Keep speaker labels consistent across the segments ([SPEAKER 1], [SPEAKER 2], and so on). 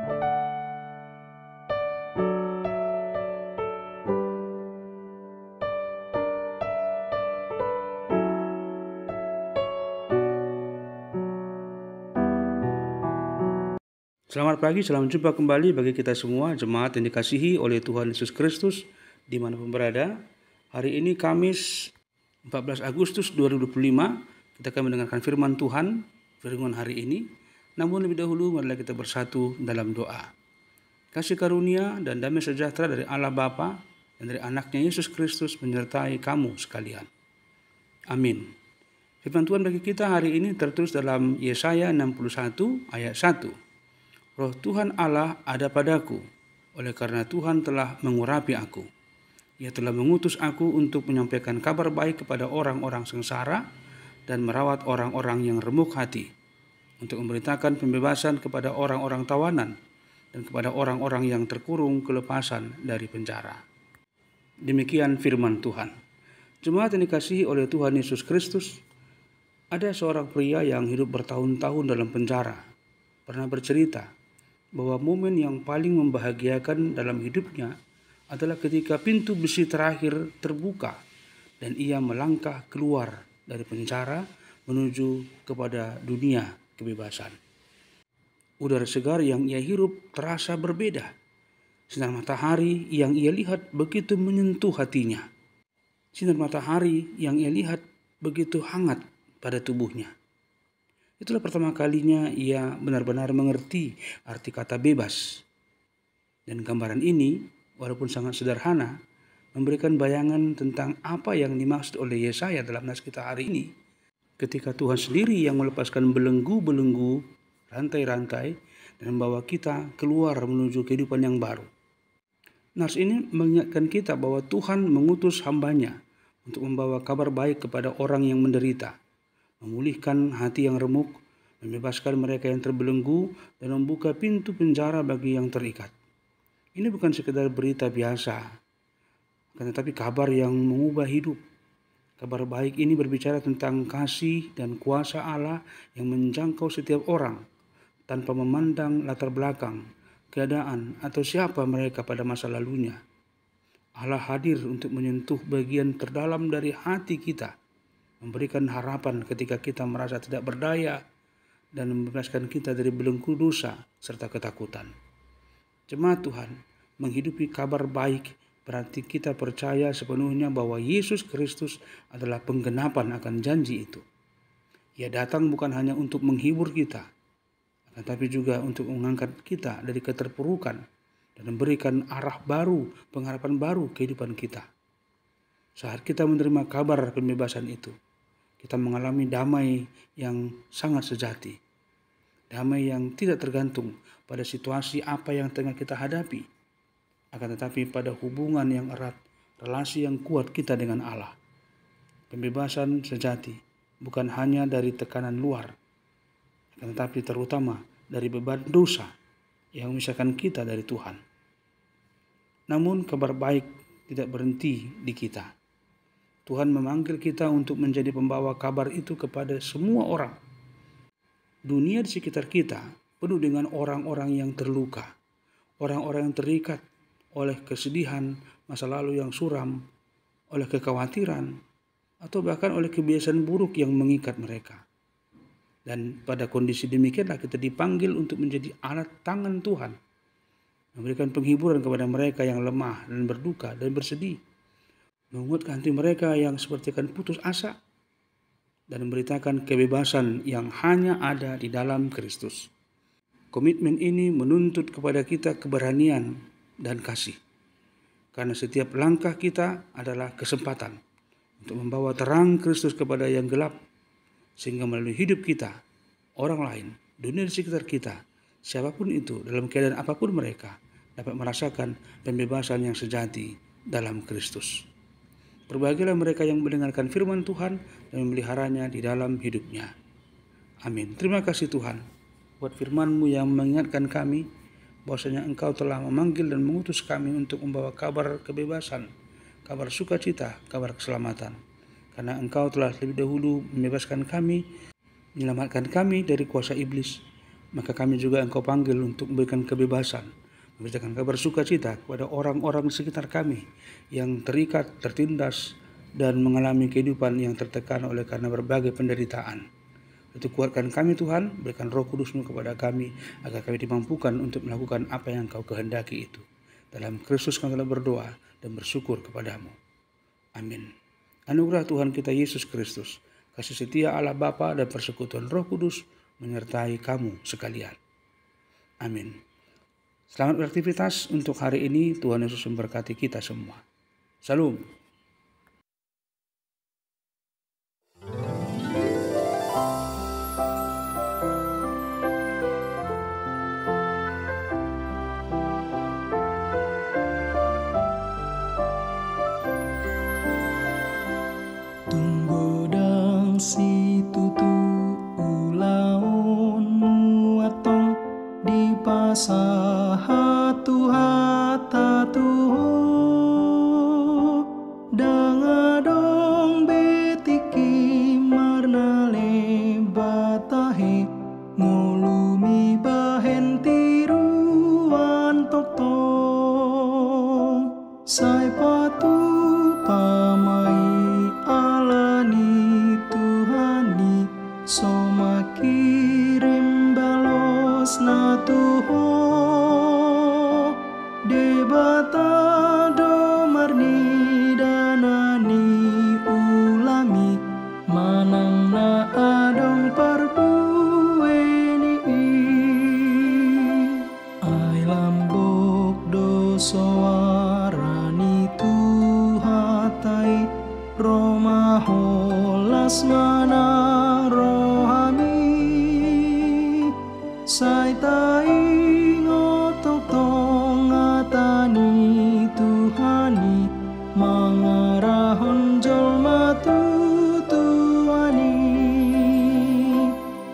[SPEAKER 1] Selamat pagi, selamat jumpa kembali bagi kita semua, jemaat yang dikasihi oleh Tuhan Yesus Kristus, dimanapun berada. Hari ini Kamis 14 Agustus 2025, kita akan mendengarkan firman Tuhan, firman hari ini. Namun lebih dahulu, marilah kita bersatu dalam doa. Kasih karunia dan damai sejahtera dari Allah Bapa dan dari anaknya Yesus Kristus menyertai kamu sekalian. Amin. Firman Tuhan bagi kita hari ini tertulis dalam Yesaya 61 ayat 1. Roh Tuhan Allah ada padaku, oleh karena Tuhan telah mengurapi aku. Ia telah mengutus aku untuk menyampaikan kabar baik kepada orang-orang sengsara dan merawat orang-orang yang remuk hati, untuk memberitakan pembebasan kepada orang-orang tawanan dan kepada orang-orang yang terkurung kelepasan dari penjara. Demikian firman Tuhan. Jemaat yang dikasihi oleh Tuhan Yesus Kristus, ada seorang pria yang hidup bertahun-tahun dalam penjara, pernah bercerita bahwa momen yang paling membahagiakan dalam hidupnya adalah ketika pintu besi terakhir terbuka dan ia melangkah keluar dari penjara menuju kepada dunia kebebasan. Udara segar yang ia hirup terasa berbeda. Sinar matahari yang ia lihat begitu menyentuh hatinya. Sinar matahari yang ia lihat begitu hangat pada tubuhnya. Itulah pertama kalinya ia benar-benar mengerti arti kata bebas. Dan gambaran ini, walaupun sangat sederhana, memberikan bayangan tentang apa yang dimaksud oleh Yesaya dalam nas kita hari ini. Ketika Tuhan sendiri yang melepaskan belenggu-belenggu, rantai-rantai, dan membawa kita keluar menuju kehidupan yang baru. Nas ini mengingatkan kita bahwa Tuhan mengutus hambanya untuk membawa kabar baik kepada orang yang menderita, memulihkan hati yang remuk, membebaskan mereka yang terbelenggu, dan membuka pintu penjara bagi yang terikat. Ini bukan sekedar berita biasa, tetapi kabar yang mengubah hidup. Kabar baik ini berbicara tentang kasih dan kuasa Allah yang menjangkau setiap orang, tanpa memandang latar belakang, keadaan, atau siapa mereka pada masa lalunya. Allah hadir untuk menyentuh bagian terdalam dari hati kita, memberikan harapan ketika kita merasa tidak berdaya, dan membebaskan kita dari belenggu dosa serta ketakutan. Jemaat Tuhan, menghidupi kabar baik berarti kita percaya sepenuhnya bahwa Yesus Kristus adalah penggenapan akan janji itu. Ia datang bukan hanya untuk menghibur kita, tetapi juga untuk mengangkat kita dari keterpurukan dan memberikan arah baru, pengharapan baru kehidupan kita. Saat kita menerima kabar pembebasan itu, kita mengalami damai yang sangat sejati. Damai yang tidak tergantung pada situasi apa yang tengah kita hadapi, akan tetapi pada hubungan yang erat, relasi yang kuat kita dengan Allah. Pembebasan sejati bukan hanya dari tekanan luar, akan tetapi terutama dari beban dosa yang memisahkan kita dari Tuhan. Namun kabar baik tidak berhenti di kita. Tuhan memanggil kita untuk menjadi pembawa kabar itu kepada semua orang. Dunia di sekitar kita penuh dengan orang-orang yang terluka, orang-orang yang terikat oleh kesedihan, masa lalu yang suram, oleh kekhawatiran, atau bahkan oleh kebiasaan buruk yang mengikat mereka. Dan pada kondisi demikianlah kita dipanggil untuk menjadi alat tangan Tuhan, memberikan penghiburan kepada mereka yang lemah dan berduka dan bersedih, menguatkan hati mereka yang seperti akan putus asa, dan memberitakan kebebasan yang hanya ada di dalam Kristus. Komitmen ini menuntut kepada kita keberanian dan kasih, karena setiap langkah kita adalah kesempatan untuk membawa terang Kristus kepada yang gelap, sehingga melalui hidup kita, orang lain, dunia di sekitar kita, siapapun itu, dalam keadaan apapun mereka, dapat merasakan pembebasan yang sejati dalam Kristus. Berbahagialah mereka yang mendengarkan firman Tuhan dan memeliharanya di dalam hidupnya. Amin. Terima kasih Tuhan buat firman-Mu yang mengingatkan kami bahwasanya Engkau telah memanggil dan mengutus kami untuk membawa kabar kebebasan, kabar sukacita, kabar keselamatan. Karena Engkau telah lebih dahulu membebaskan kami, menyelamatkan kami dari kuasa iblis, maka kami juga Engkau panggil untuk memberikan kebebasan, memberitakan kabar sukacita kepada orang-orang di sekitar kami yang terikat, tertindas, dan mengalami kehidupan yang tertekan oleh karena berbagai penderitaan. Itu kuatkan kami Tuhan, berikan Roh Kudus-Mu kepada kami, agar kami dimampukan untuk melakukan apa yang Engkau kehendaki itu. Dalam Kristus kami telah berdoa dan bersyukur kepadamu. Amin. Anugerah Tuhan kita Yesus Kristus, kasih setia Allah Bapa dan persekutuan Roh Kudus menyertai kamu sekalian. Amin. Selamat beraktivitas untuk hari ini. Tuhan Yesus memberkati kita semua. Salam.
[SPEAKER 2] Tunggu dang si tutu ulaun muatong di pasaha tuhata tuho dangadong betiki marnale batahe ngulumi bahen tiruan totong sai patu pamai alani Tuhani soma kirim balos na tuho debata domarni danani ulami manang na adong parbueni ay lambok do soarani tuhatai Roma holas manang rohami sai taing otok tong atani Tuhani mangarahon jolma tutuani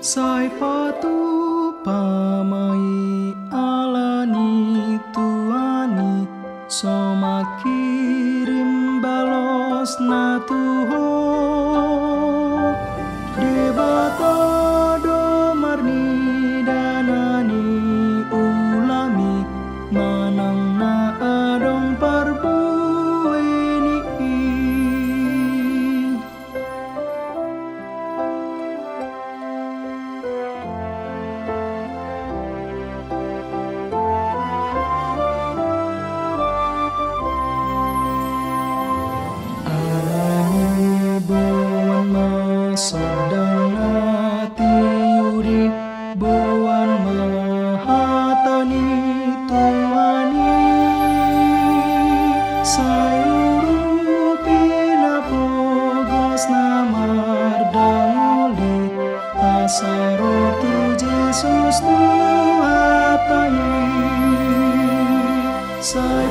[SPEAKER 2] sai patu pamai alani Tuhani soma kirim balos na tuho debata domarni danani ulami manang na adong parbueni sedang natiuri buan mahatani Tuani sayuru pinapogos namardanguli asaro tu Jesus Tuhatani sai